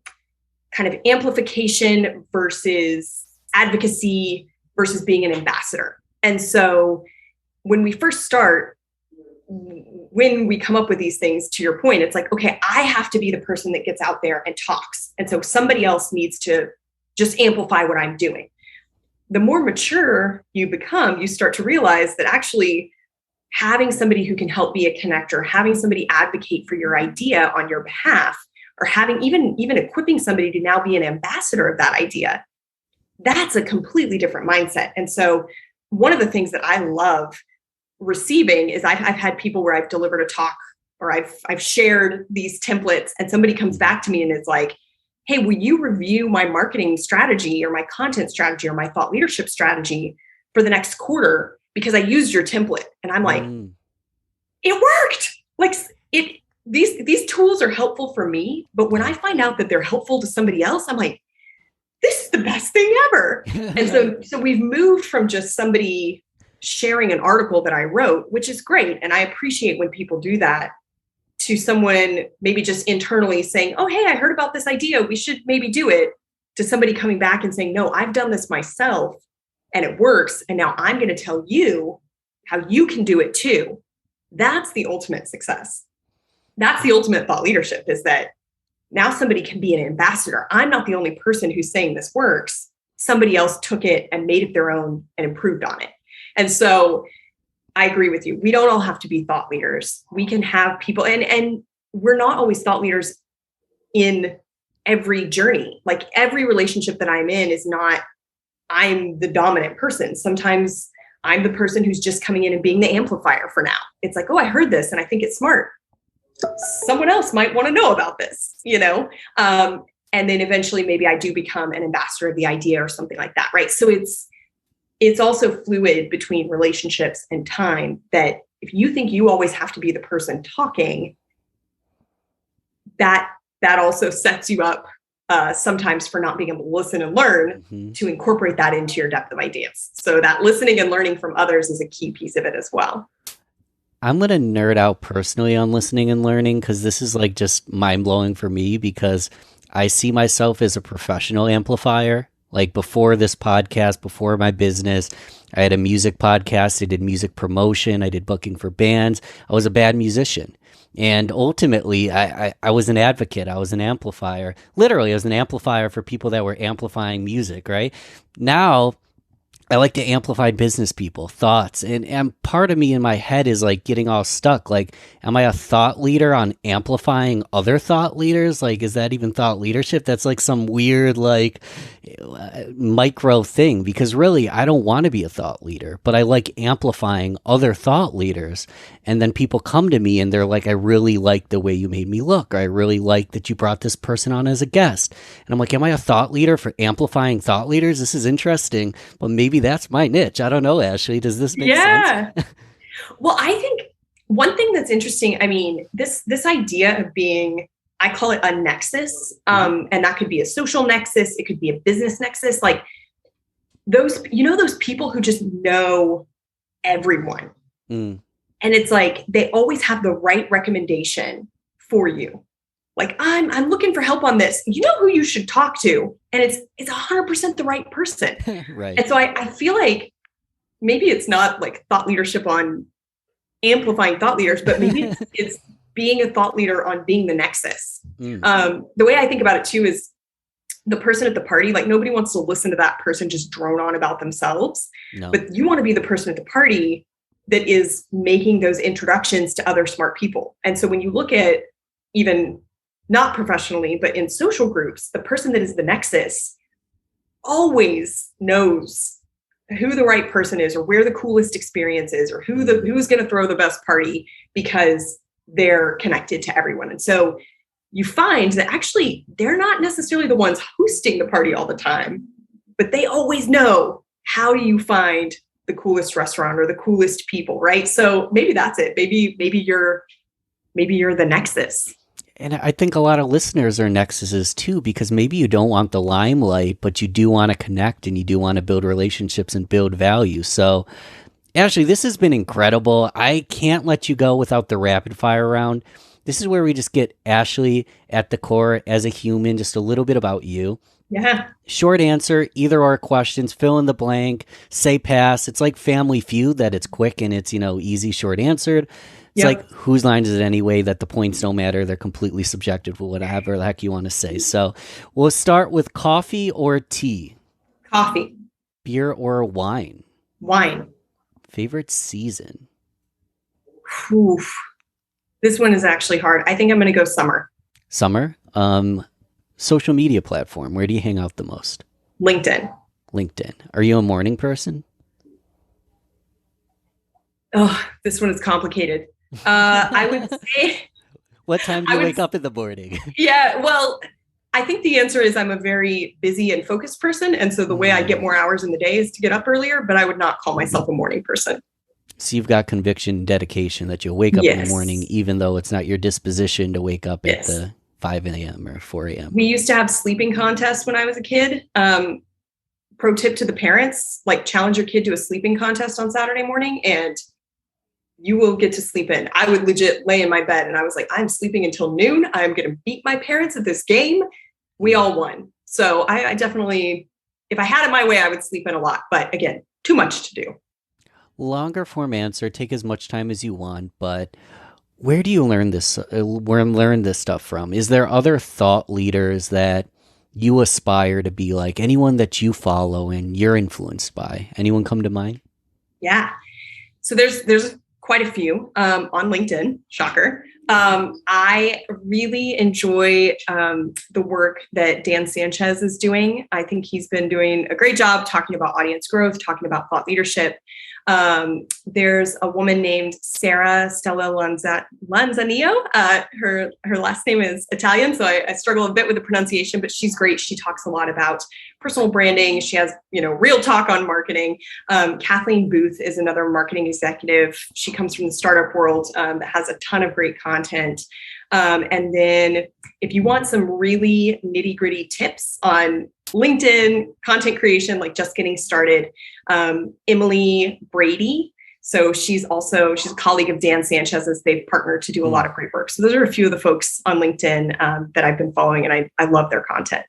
[SPEAKER 1] of amplification versus advocacy versus being an ambassador. And so when we first start, when we come up with these things, to your point, it's like, okay, I have to be the person that gets out there and talks. And so somebody else needs to just amplify what I'm doing. The more mature you become, you start to realize that actually having somebody who can help be a connector, having somebody advocate for your idea on your behalf, or having even equipping somebody to now be an ambassador of that idea, that's a completely different mindset. And so one of the things that I love receiving is I've had people where I've delivered a talk, or I've shared these templates, and somebody comes back to me and is like, hey, will you review my marketing strategy or my content strategy or my thought leadership strategy for the next quarter, because I used your template? And I'm like, it worked. Like these tools are helpful for me, but when I find out that they're helpful to somebody else, I'm like, this is the best thing ever. And so we've moved from just somebody sharing an article that I wrote, which is great, and I appreciate when people do that, to someone maybe just internally saying, oh, hey, I heard about this idea, we should maybe do it, to somebody coming back and saying, no, I've done this myself and it works, and now I'm going to tell you how you can do it too. That's the ultimate success. That's the ultimate thought leadership, is that now somebody can be an ambassador. I'm not the only person who's saying this works. Somebody else took it and made it their own and improved on it. And so I agree with you. We don't all have to be thought leaders. We can have people, and we're not always thought leaders in every journey. Like every relationship that I'm in is not, I'm the dominant person. Sometimes I'm the person who's just coming in and being the amplifier for now. It's like, oh, I heard this and I think it's smart. Someone else might want to know about this, and then eventually maybe I do become an ambassador of the idea or something like that, right? So it's also fluid between relationships and time, that if you think you always have to be the person talking, that also sets you up sometimes for not being able to listen and learn, to incorporate that into your depth of ideas. So that listening and learning from others is a key piece of it as well.
[SPEAKER 2] I'm going to nerd out personally on listening and learning, because this is like just mind blowing for me, because I see myself as a professional amplifier. Like before this podcast, before my business, I had a music podcast. I did music promotion. I did booking for bands. I was a bad musician. And ultimately, I was an advocate. I was an amplifier. Literally, I was an amplifier for people that were amplifying music, right? Now, I like to amplify business people, thoughts. And part of me in my head is like getting all stuck. Like, am I a thought leader on amplifying other thought leaders? Like, is that even thought leadership? That's like some weird, like, micro thing, because really, I don't want to be a thought leader, but I like amplifying other thought leaders. And then people come to me and they're like, I really like the way you made me look, or I really like that you brought this person on as a guest. And I'm like, am I a thought leader for amplifying thought leaders? This is interesting, but maybe that's my niche. I don't know, Ashley. Does this make sense?
[SPEAKER 1] Well, I think one thing that's interesting, I mean, this idea of being, I call it a nexus, and that could be a social nexus. It could be a business nexus. Like those people who just know everyone. And it's like, they always have the right recommendation for you. Like, I'm looking for help on this. You know who you should talk to. And it's 100% the right person.
[SPEAKER 2] Right.
[SPEAKER 1] And so I feel like maybe it's not like thought leadership on amplifying thought leaders, but maybe it's being a thought leader on being the nexus. The way I think about it too is the person at the party, like nobody wants to listen to that person just drone on about themselves. No. But you want to be the person at the party that is making those introductions to other smart people. And so when you look at even not professionally, but in social groups, the person that is the nexus always knows who the right person is, or where the coolest experience is, or who's going to throw the best party, because they're connected to everyone. And so you find that actually they're not necessarily the ones hosting the party all the time, but they always know how do you find the coolest restaurant or the coolest people, right? So maybe that's it. Maybe you're the nexus.
[SPEAKER 2] And I think a lot of listeners are nexuses too, because maybe you don't want the limelight, but you do want to connect and you do want to build relationships and build value. So Ashley, this has been incredible. I can't let you go without the rapid fire round. This is where we just get Ashley at the core as a human, just a little bit about you.
[SPEAKER 1] Yeah.
[SPEAKER 2] Short answer, either or questions, fill in the blank, say pass. It's like Family Feud, that it's quick and it's, easy, short answered. It's like, whose line is it anyway, that the points don't matter. They're completely subjective, whatever the heck you want to say. So we'll start with coffee or tea?
[SPEAKER 1] Coffee.
[SPEAKER 2] Beer or wine?
[SPEAKER 1] Wine.
[SPEAKER 2] Favorite season?
[SPEAKER 1] Oof. This one is actually hard. I think I'm going to go summer.
[SPEAKER 2] Summer. Social media platform. Where do you hang out the most?
[SPEAKER 1] LinkedIn.
[SPEAKER 2] Are you a morning person?
[SPEAKER 1] Oh, this one is complicated. I would say.
[SPEAKER 2] What time do you wake up in the morning?
[SPEAKER 1] Yeah, well, I think the answer is I'm a very busy and focused person. And so the way I get more hours in the day is to get up earlier, but I would not call myself a morning person.
[SPEAKER 2] So you've got conviction and dedication that you'll wake up in the morning, even though it's not your disposition to wake up at the 5 a.m. or 4 a.m.
[SPEAKER 1] We used to have sleeping contests when I was a kid. Pro tip to the parents, like challenge your kid to a sleeping contest on Saturday morning and you will get to sleep in. I would legit lay in my bed and I was like, I'm sleeping until noon. I'm going to beat my parents at this game. We all won. So I definitely, if I had it my way, I would sleep in a lot. But again, too much to do.
[SPEAKER 2] Longer form answer, take as much time as you want, but where do you learn this? Learn this stuff from? Is there other thought leaders that you aspire to be like? Anyone that you follow and you're influenced by? Anyone come to mind?
[SPEAKER 1] Yeah. So there's quite a few on LinkedIn. Shocker. I really enjoy the work that Dan Sanchez is doing. I think he's been doing a great job talking about audience growth, talking about thought leadership. There's a woman named Sarah Stella Lanzanillo. Her last name is Italian, so I struggle a bit with the pronunciation, but she's great. She talks a lot about personal branding. She has, real talk on marketing. Kathleen Booth is another marketing executive. She comes from the startup world that has a ton of great content. And then if you want some really nitty gritty tips on LinkedIn content creation, like just getting started, Emily Brady. So she's a colleague of Dan Sanchez's. They've partnered to do a lot of great work. So those are a few of the folks on LinkedIn that I've been following, and I love their content.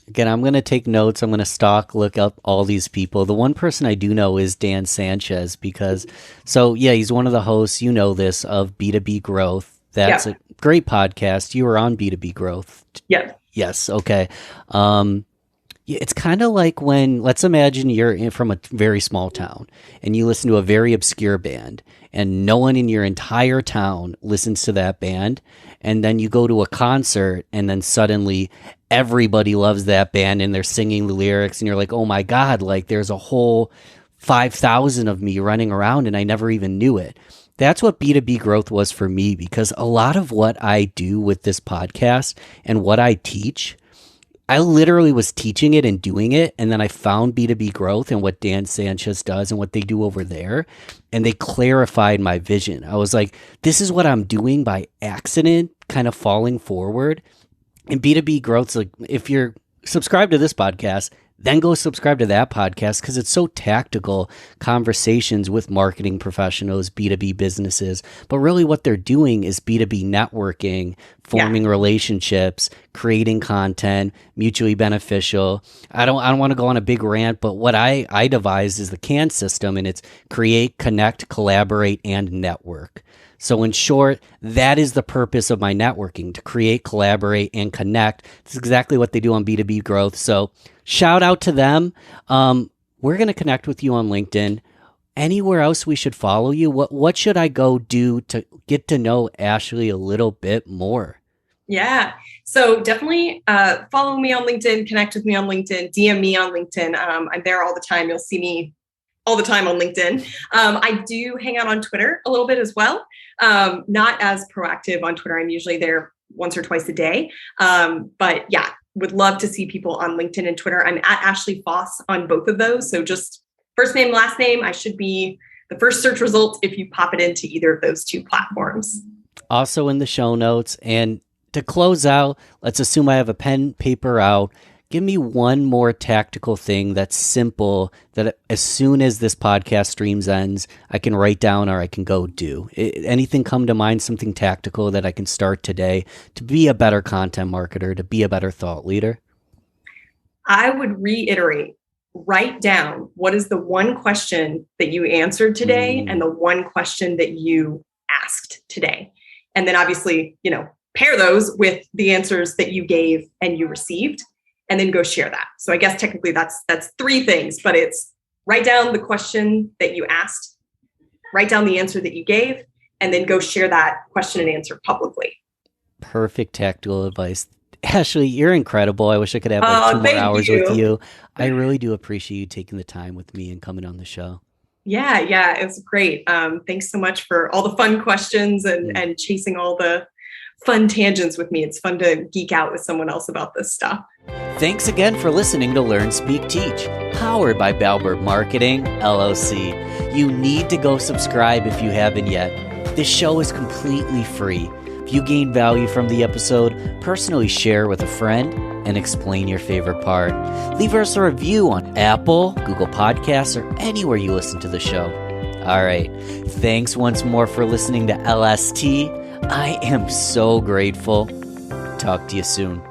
[SPEAKER 2] Again, I'm going to take notes. I'm going to look up all these people. The one person I do know is Dan Sanchez he's one of the hosts, this, of B2B Growth. That's a great podcast. You were on B2B Growth.
[SPEAKER 1] Yeah.
[SPEAKER 2] Yes. Okay. It's kind of like when, let's imagine you're from a very small town and you listen to a very obscure band and no one in your entire town listens to that band. And then you go to a concert and then suddenly everybody loves that band and they're singing the lyrics and you're like, oh my God, like there's a whole 5,000 of me running around and I never even knew it. That's what B2B Growth was for me, because a lot of what I do with this podcast and what I teach, I literally was teaching it and doing it. And then I found B2B Growth and what Dan Sanchez does and what they do over there. And they clarified my vision. I was like, this is what I'm doing by accident, kind of falling forward. And B2B Growth's like, if you're subscribed to this podcast, then go subscribe to that podcast, because it's so tactical conversations with marketing professionals, B2B businesses. But really what they're doing is B2B networking, forming relationships, creating content, mutually beneficial. I don't want to go on a big rant, but what I devised is the CAN system, and it's create, connect, collaborate, and network. So in short, that is the purpose of my networking, to create, collaborate, and connect. It's exactly what they do on B2B Growth. So shout out to them. We're going to connect with you on LinkedIn. Anywhere else we should follow you? What should I go do to get to know Ashely a little bit more?
[SPEAKER 1] Yeah. So definitely follow me on LinkedIn, connect with me on LinkedIn, DM me on LinkedIn. I'm there all the time. You'll see me all the time on LinkedIn. I do hang out on Twitter a little bit as well. Not as proactive on Twitter. I'm usually there once or twice a day. But yeah, would love to see people on LinkedIn and Twitter. I'm at Ashley Faus on both of those. So just first name, last name. I should be the first search result if you pop it into either of those two platforms.
[SPEAKER 2] Also in the show notes. And to close out, let's assume I have a pen, paper out. Give me one more tactical thing that's simple that as soon as this podcast streams ends, I can write down or I can go do. Anything come to mind, something tactical that I can start today to be a better content marketer, to be a better thought leader?
[SPEAKER 1] I would reiterate, write down what is the one question that you answered today and the one question that you asked today. And then obviously, pair those with the answers that you gave and you received. And then go share that. So I guess technically that's three things, but it's write down the question that you asked, write down the answer that you gave, and then go share that question and answer publicly.
[SPEAKER 2] Perfect tactical advice. Ashely, you're incredible. I wish I could have 2 more hours with you. I really do appreciate you taking the time with me and coming on the show.
[SPEAKER 1] Yeah, it was great. Thanks so much for all the fun questions and chasing all the fun tangents with me. It's fun to geek out with someone else about this stuff.
[SPEAKER 2] Thanks again for listening to Learn, Speak, Teach, powered by Bauer Marketing, LLC. You need to go subscribe if you haven't yet. This show is completely free. If you gain value from the episode, personally share with a friend and explain your favorite part. Leave us a review on Apple, Google Podcasts, or anywhere you listen to the show. All right. Thanks once more for listening to LST. I am so grateful. Talk to you soon.